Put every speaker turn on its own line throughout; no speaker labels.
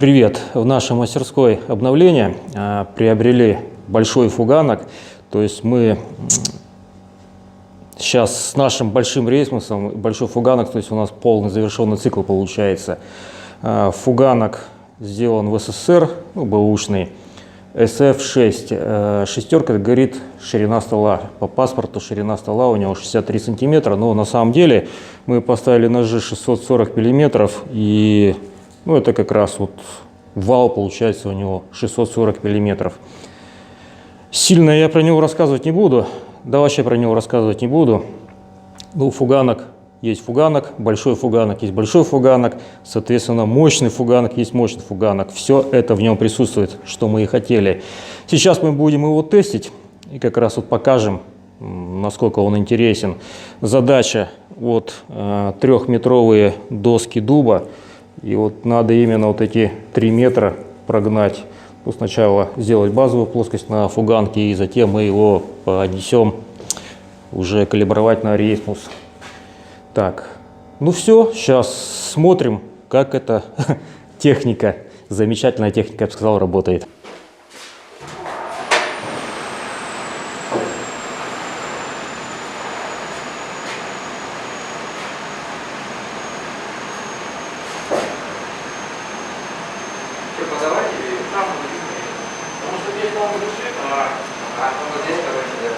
Привет! В нашей мастерской обновления приобрели большой фуганок. То есть мы сейчас с нашим большим рейсмусом, большой фуганок, то есть у нас полный завершенный цикл получается. Фуганок сделан в СССР, бэушный, SF6. Шестерка, говорит, ширина стола. По паспорту ширина стола у него 63 сантиметра, но на самом деле мы поставили ножи 640 миллиметров, и это как раз вот вал получается у него 640 миллиметров. Сильно я про него рассказывать не буду, да вообще про него рассказывать не буду. Фуганок есть фуганок, большой фуганок есть большой фуганок, соответственно, мощный фуганок есть мощный фуганок. Все это в нем присутствует, что мы и хотели. Сейчас мы будем его тестить и как раз вот покажем, насколько он интересен. Задача вот 3-метровые доски дуба. И вот надо именно вот эти 3 метра прогнать. Сначала сделать базовую плоскость на фуганке, и затем мы его понесем уже калибровать на рейсмус. Так, все, сейчас смотрим, как эта техника, замечательная техника, я бы сказал, работает.
Преподавать или там потому что здесь он решит, вот здесь, короче, да.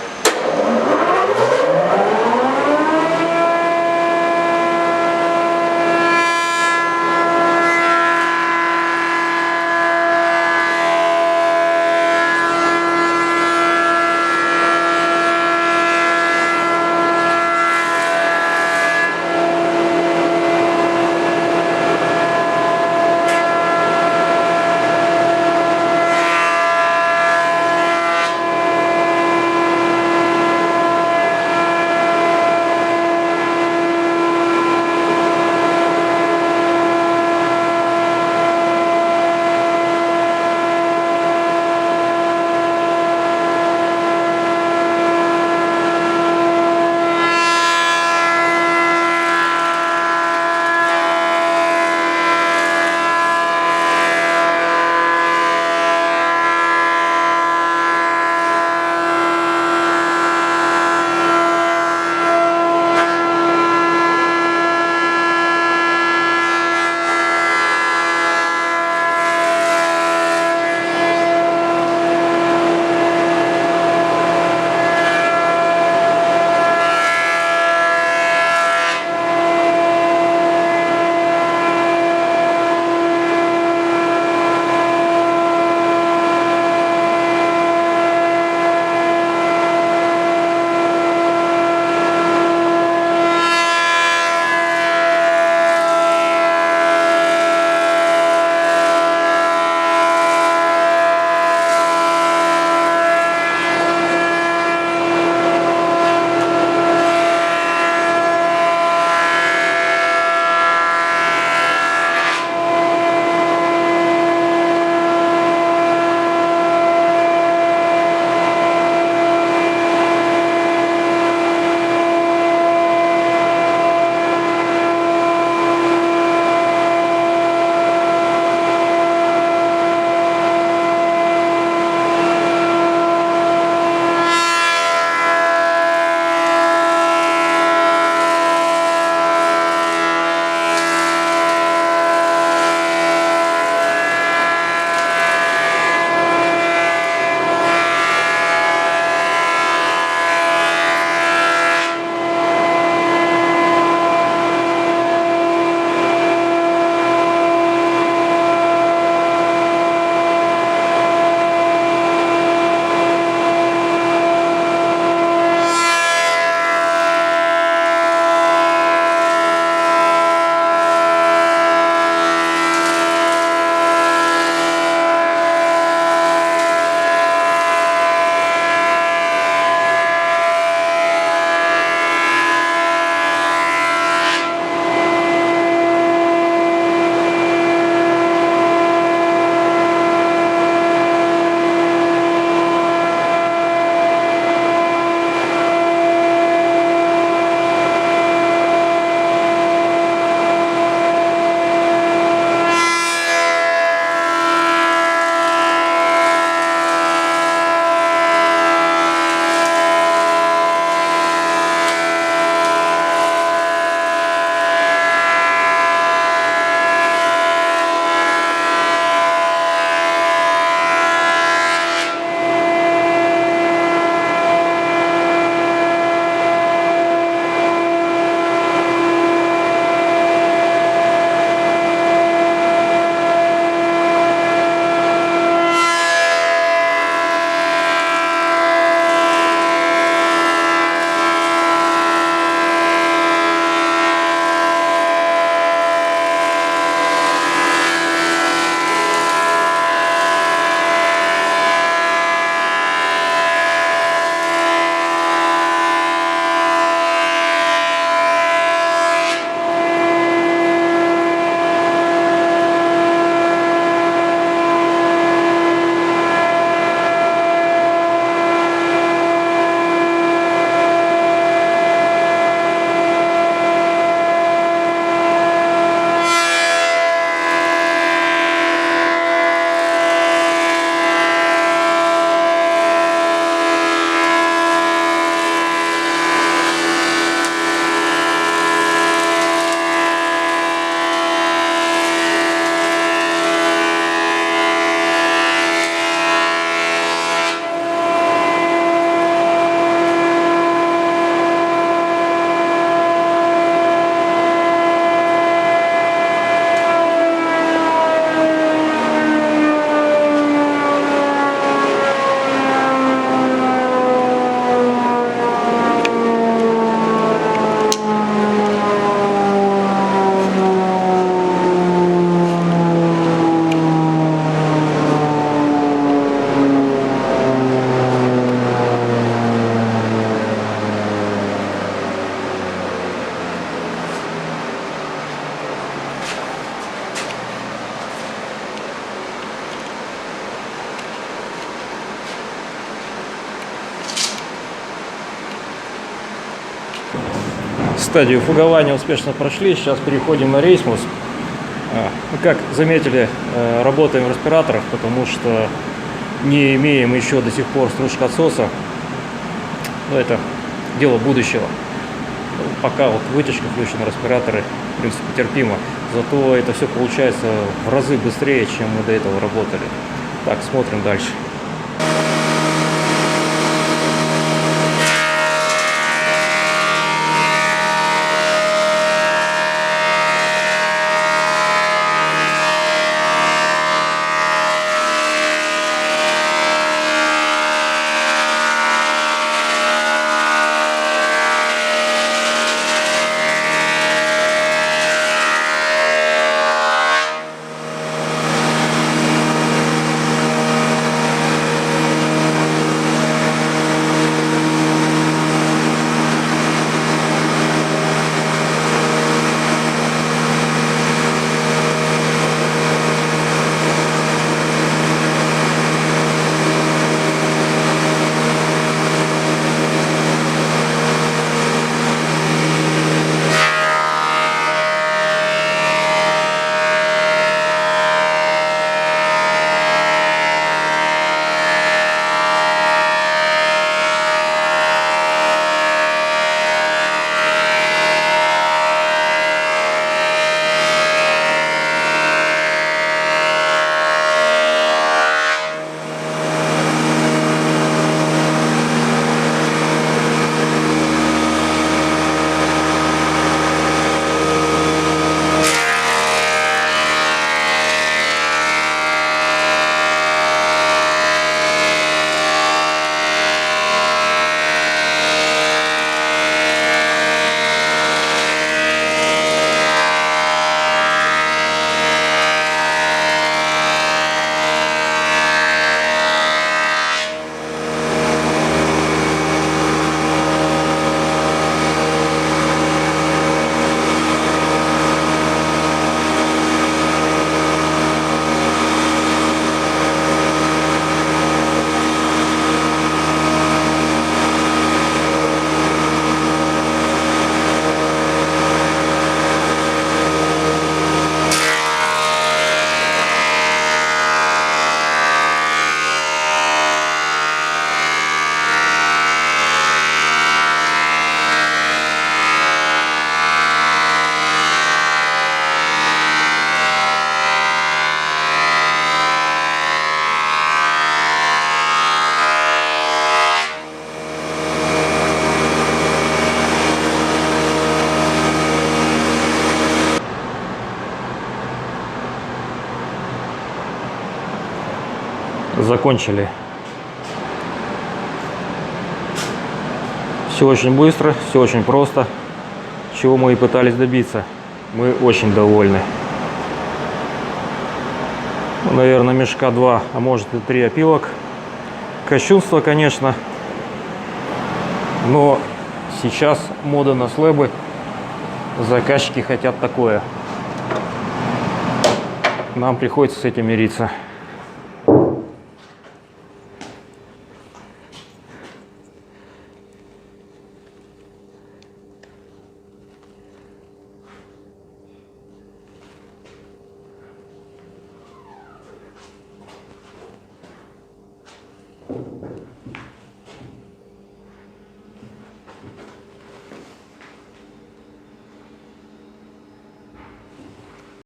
стадию фугования успешно прошли. Сейчас переходим на рейсмус. Ну, как заметили, работаем в респираторах, потому что не имеем еще до сих пор стружка-отсоса. Но это дело будущего. Пока вот вытяжка включена, респираторы, в принципе, терпимо. Зато это все получается в разы быстрее, чем мы до этого работали. Так, смотрим дальше. Закончили. Все очень быстро, все очень просто. Чего мы и пытались добиться. Мы очень довольны. Ну, наверное, мешка 2, а может и 3 опилок. Кощунство, конечно. Но сейчас мода на слэбы. Заказчики хотят такое. Нам приходится с этим мириться.